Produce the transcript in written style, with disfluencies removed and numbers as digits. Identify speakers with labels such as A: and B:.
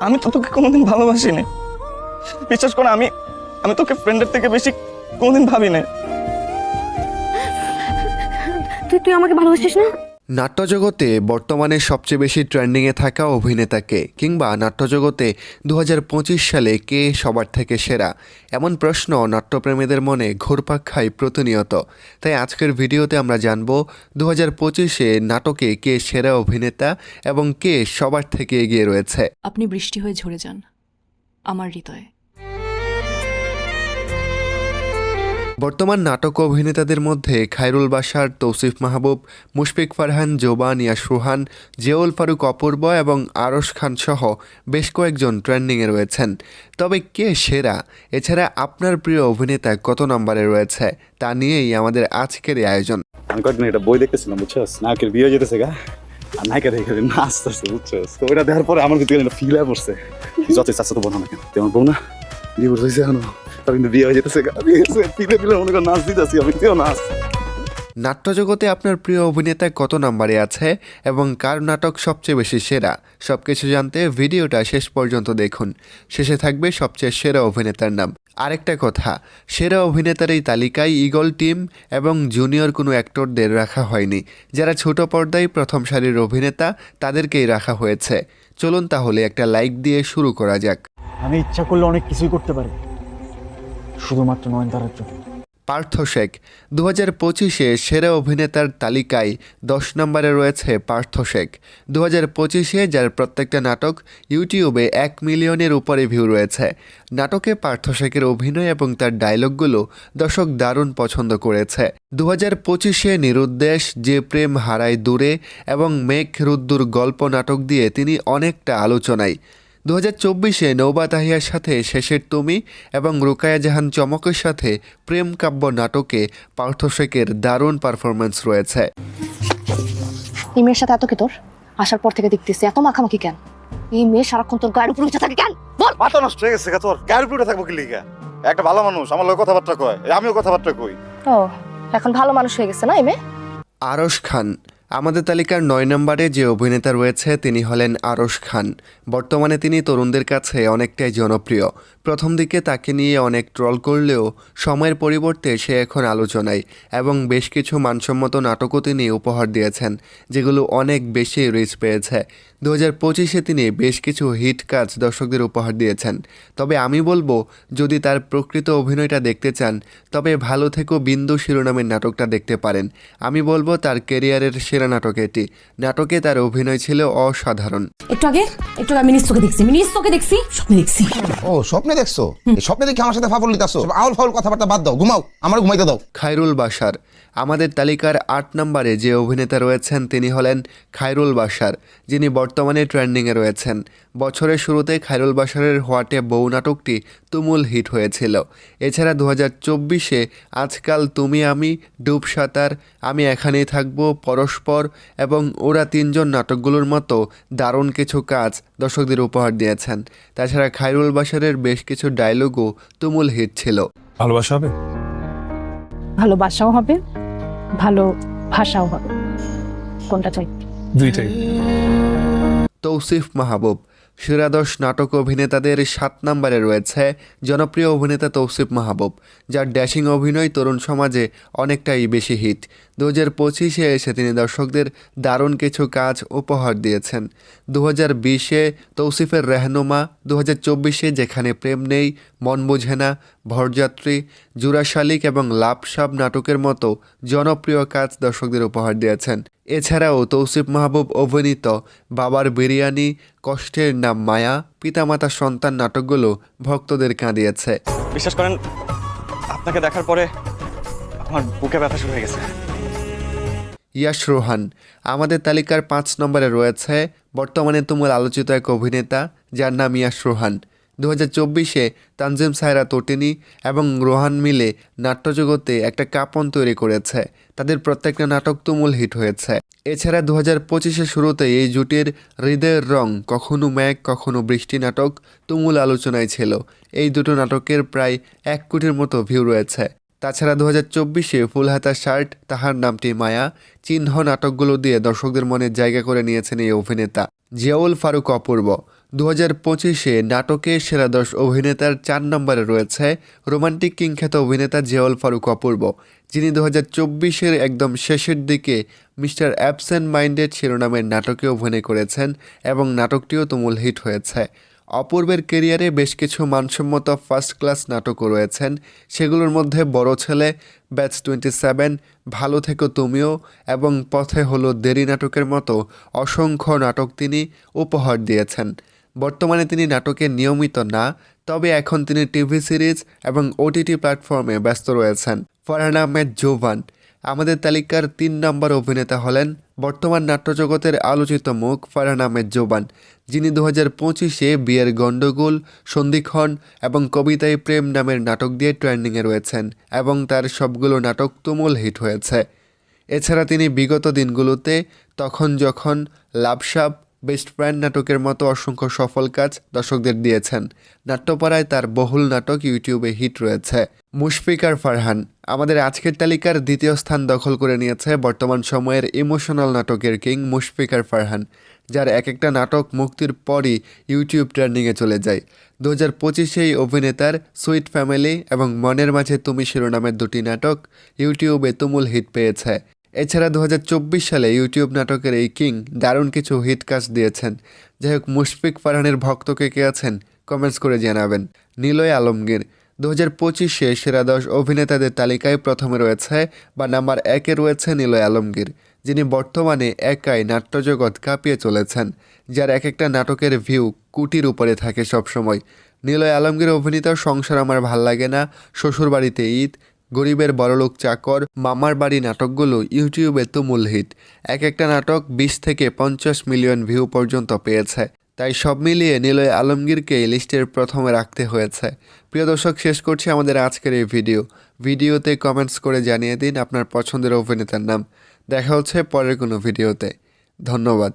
A: আমি তো তোকে কোনোদিন ভালোবাসিনি। বিশ্বাস কর, আমি আমি তোকে ফ্রেন্ডের থেকে বেশি কোনোদিন ভাবি না।
B: তুই আমাকে ভালোবাসিস না?
C: নাট্যজগতে বর্তমানে সবচেয়ে বেশি ট্রেন্ডিংয়ে থাকা অভিনেতাকে, কিংবা নাট্যজগতে 2025 সালে কে সবার থেকে সেরা, এমন প্রশ্ন নাট্যপ্রেমীদের মনে ঘুরপাক খায় প্রতিনিয়ত। তাই আজকের ভিডিওতে আমরা জানব 2025-এ নাটকে কে সেরা অভিনেতা এবং কে সবার থেকে এগিয়ে রয়েছে।
D: আপনি বৃষ্টি হয়ে ঝরে যান আমার হৃদয়ে।
C: বর্তমান নাটক অভিনেতাদের মধ্যে খায়রুল বাশার, তৌসিফ মাহবুব, মুশফিক ফারহান, জোবান, ইয়াশ রোহান, জিয়াউল ফারুক অপূর্ব এবং আরশ খান সহ বেশ কয়েকজন ট্রেন্ডিংয়ে রয়েছেন। তবে কে সেরা, এছাড়া আপনার প্রিয় অভিনেতা কত নম্বরে রয়েছে, তা নিয়েই আমাদের আজকের এই আয়োজন।
E: আমি কয়েকদিন একটা বই দেখতেছিলাম, বুঝছস, নায়কের বিয়ে হয়ে যেতেছে গা, আর নায়িকা দেখে নাচতেছে, বুঝছস। তো ওইটা দেখার পরে আমার কিন্তু একটা ফিল হয়ে পড়ছে, যতই চাচ্ছে তো বোনা না কেন, তেমন বউ না বিয়ে করতে হয়েছে এখনো, তার কিন্তু বিয়ে হয়ে যেতেছে গা, ফিলে ফিলে মনে করে নাচ দিতেছি আমি, তেও নাচ।
C: নাট্যজগতে আপনার প্রিয় অভিনেতা কত নম্বরে আছে এবং কার নাটক সবচেয়ে বেশি সেরা, সবকিছু জানতে ভিডিওটা শেষ পর্যন্ত দেখুন। শেষে থাকবে সবচেয়ে সেরা অভিনেতার নাম। আরেকটা কথা, সেরা অভিনেতার এই তালিকায় ঈগল টিম এবং জুনিয়র কোনো অ্যাক্টরদের রাখা হয়নি। যারা ছোট পর্দায় প্রথম সারির অভিনেতা তাদেরকেই রাখা হয়েছে। চলুন তাহলে একটা লাইক দিয়ে শুরু করা যাক।
F: আমি ইচ্ছা করলে অনেক কিছুই করতে পারি, শুধুমাত্র নয়নতারার জন্য।
C: পার্থ শেখ 2025-এ সেরা অভিনেতার তালিকায় 10 নম্বরে রয়েছে পার্থ শেখ। 2025-এ যার প্রত্যেকটা নাটক ইউটিউবে 1 মিলিয়নের উপরে ভিউ রয়েছে। নাটকে পার্থ শেখের অভিনয় এবং তার ডায়লগগুলো দর্শক দারুণ পছন্দ করেছে। 2025-এ নিরুদ্দেশ, যে প্রেম হারায় দূরে এবং মেঘ রুদ্দুর গল্প নাটক দিয়ে তিনি অনেকটা আলোচনায়। 2024-এ নৌবা তাহিয়ার সাথে শেষের তুমি এবং রুকায়া জাহান চমকের সাথে প্রেম কাব্য নাটকে পার্থ শেখের দারুণ পারফরমেন্স রয়েছে।
B: এই মেয়ের সাথে এত কি তোর? আসার পর থেকে দেখতেছি এত মাখামাখি কেন? এই মেয়ে সারাক্ষণ তোর গায়ের উপর উঠে থাকে কেন? বল।
E: মাথা নষ্ট হয়ে গেছে তোর, গায়ের উপরে থাকবো কি লিগা? একটা ভালো মানুষ আমার লোক কথাবার্তা কয়, আমিও কথাবার্তা কই।
B: ও, এখন ভালো মানুষ হয়ে গেছে না এই মেয়ে?
C: আরশ খান আমাদের তালিকার 9 নম্বরে যে অভিনেতা রয়েছে তিনি হলেন আরশ খান। বর্তমানে তিনি তরুণদের কাছে অনেকটাই জনপ্রিয়। প্রথম দিকে তাকে নিয়ে অনেক ট্রল করলেও সময়ের পরিবর্তে সে এখন আলোচনায় এবং বেশ কিছু মানসম্মত নাটকও তিনি উপহার দিয়েছেন, যেগুলো অনেক বেশি রিচ পেয়েছে। 2025-এ তিনি বেশ কিছু হিট কাজ দর্শকদের উপহার দিয়েছেন। তবে আমি বলবো, যদি তার প্রকৃত অভিনয়টা দেখতে চান তবে ভালো থেকো বিন্দু শিরোনামের নাটকটা দেখতে পারেন। আমি বলবো তার ক্যারিয়ারের সেরা নাটক এটি। নাটকে তার অভিনয় ছিল অসাধারণ।
G: একটু আগে আমি নিজ চোখে দেখছি, স্বপ্নে দেখছি।
H: ও, স্বপ্নে দেখছো? এই স্বপ্নে দেখে আমার সাথে ফাফল লিতাছো? আউল ফাউল কথাবার্তা বাদ দাও, ঘুমাও, আমার ঘুমাইতে দাও।
C: খায়রুল বাশার আমাদের তালিকার 8 নম্বরে যে অভিনেতা রয়েছেন তিনি হলেন খায়রুল বাশার, যিনি বর্তমানে ট্রেন্ডিংয়ে রয়েছেন। বছরের শুরুতে খায়রুল বাশারের হোয়াটে বউ নাটকটি তুমুল হিট হয়েছিল। এছাড়া 2024-এ আজকাল তুমি আমি, ডুব সাঁতার, আমি এখানেই থাকবো, পরস্পর এবং ওরা তিনজন নাটকগুলোর মতো দারুণ কিছু কাজ দর্শকদের উপহার দিয়েছেন। তাছাড়া খায়রুল বাশারের বেশ কিছু ডায়লগও তুমুল হিট ছিল।
I: ভালোবাসা হবে,
B: ভালোবাসাও হবে, ভালো ভাষাও হবে। কোনটা চাই?
I: দুইটাই।
C: তৌসিফ মাহবুব সেরা 10 নাটক অভিনেতাদের 7 নম্বরে রয়েছে জনপ্রিয় অভিনেতা তৌসিফ মাহবুব, যার ড্যাশিং অভিনয় তরুণ সমাজে অনেকটাই বেশি হিট। 2025-এ এসে তিনি দর্শকদের দারুণ কিছু কাজ উপহার দিয়েছেন। 2020-এ তৌসিফের রেহনুমা, 2024-এ যেখানে প্রেম নেই, মন বুঝে না, ভরযাত্রী, জুরা শালিক এবং লাভসাব নাটকের মতো জনপ্রিয় কাজ দর্শকদের উপহার দিয়েছেন। এছাড়াও তৌসিফ মাহবুব অভিনীত বাবার বিরিয়ানি, কষ্টের নাম মায়া, পিতামাতা সন্তান নাটকগুলো ভক্তদের কাঁদিয়েছে।
A: বিশ্বাস করেন, আপনাকে দেখার পরে আমার বুকে ব্যথা শুরু হয়ে গেছে।
C: ইয়াশ রোহান আমাদের তালিকার 5 নম্বরে রয়েছে বর্তমানে তুমুল আলোচিত এক অভিনেতা যার নাম ইয়াশ রোহান। 2024-এ তানজিম সায়রা তটিনী এবং রোহান মিলে নাট্যজগতে একটা কাঁপন তৈরি করেছে। তাদের প্রত্যেকটা নাটক তুমুল হিট হয়েছে। এছাড়া 2025-এর শুরুতে এই জুটির হৃদয়ের রং, কখনো মেঘ কখনো বৃষ্টি নাটক তুমুল আলোচনায় ছিল। এই দুটো নাটকের প্রায় 1 কোটির মতো ভিউ রয়েছে। তাছাড়া 2024-এ ফুলহাতা শার্ট, তাহার নামটি মায়া, চিহ্ন নাটকগুলো দিয়ে দর্শকদের মনে জায়গা করে নিয়েছেন এই অভিনেতা। জিয়াউল ফারুক অপূর্ব 2025-এ নাটকে সেরা 10 অভিনেতার 4 নম্বরে রয়েছে রোমান্টিক কিং খ্যাত অভিনেতা জিয়াউল ফারুক অপূর্ব, যিনি 2024-এর একদম শেষের দিকে মিস্টার অ্যাবসেন্ট মাইন্ডেড শিরোনামের নাটকে অভিনয় করেছেন এবং নাটকটিও তুমুল হিট হয়েছে। অপূর্বের কেরিয়ারে বেশ কিছু মানসম্মত ফার্স্ট ক্লাস নাটকও রয়েছেন, সেগুলোর মধ্যে বড় ছেলে, ব্যাচ 27, ভালো থেকো তুমিও এবং পথে হলো দেরি নাটকের মতো অসংখ্য নাটক তিনি উপহার দিয়েছেন। বর্তমানে তিনি নাটকে নিয়মিত না, তবে এখন তিনি টিভি সিরিজ এবং ওটিটি প্ল্যাটফর্মে ব্যস্ত রয়েছেন। ফারহান আহমেদ জোবান আমাদের তালিকার 3 নম্বর অভিনেতা হলেন বর্তমান নাট্যজগতের আলোচিত মুখ ফারহান আহমেদ জোবান, যিনি 2025-এ বিয়ের গণ্ডগোল, সন্ধিক্ষণ এবং কবিতায় প্রেম নামের নাটক দিয়ে ট্রেন্ডিংয়ে রয়েছেন এবং তার সবগুলো নাটক তুমুল হিট হয়েছে। এছাড়া তিনি বিগত দিনগুলোতে তখন যখন, লাভসাপ, বেস্ট ফ্রেন্ড নাটকের মতো অসংখ্য সফল কাজ দর্শকদের দিয়েছেন। নাট্যপাড়ায় তার বহুল নাটক ইউটিউবে হিট রয়েছে। মুশফিকার ফারহান আমাদের আজকের তালিকার 2য় স্থান দখল করে নিয়েছে বর্তমান সময়ের ইমোশনাল নাটকের কিং মুশফিকার ফারহান, যার এক একটা নাটক মুক্তির পরই ইউটিউব ট্রেন্ডিংয়ে চলে যায়। 2025-এ এই অভিনেতার সুইট ফ্যামিলি এবং মনের মাঝে তুমি শিরোনামের 2টি নাটক ইউটিউবে তুমুল হিট পেয়েছে। এছাড়া 2024 সালে ইউটিউব নাটকের এই কিং দারুণ কিছু হিট কাজ দিয়েছেন। যাই হোক, মুশফিক ফারহানের ভক্ত কে আছেন কমেন্টস করে জানাবেন। নিলয় আলমগীর 2025-এ সেরা 10 অভিনেতাদের তালিকায় প্রথমে রয়েছে বা নাম্বার 1-এ রয়েছে নিলয় আলমগীর, যিনি বর্তমানে একাই নাট্যজগৎ কাঁপিয়ে চলেছেন, যার এক একটা নাটকের ভিউ কোটির উপরে থাকে সবসময়। নিলয় আলমগীর অভিনীত সংসার আমার ভাল লাগে না, শ্বশুরবাড়িতে ঈদ, গরিবের বড়লোক চাকর, মামার বাড়ি নাটকগুলো ইউটিউবে তুমুল হিট। এক একটা নাটক 20 থেকে 50 মিলিয়ন ভিউ পর্যন্ত পেয়েছে। তাই সব মিলিয়ে নিলয় আলমগীরকে এই লিস্টের প্রথমে রাখতে হয়েছে। প্রিয় দর্শক, শেষ করছি আমাদের আজকের এই ভিডিওতে কমেন্টস করে জানিয়ে দিন আপনার পছন্দের অভিনেতার নাম। দেখা হচ্ছে পরের কোনো ভিডিওতে। ধন্যবাদ।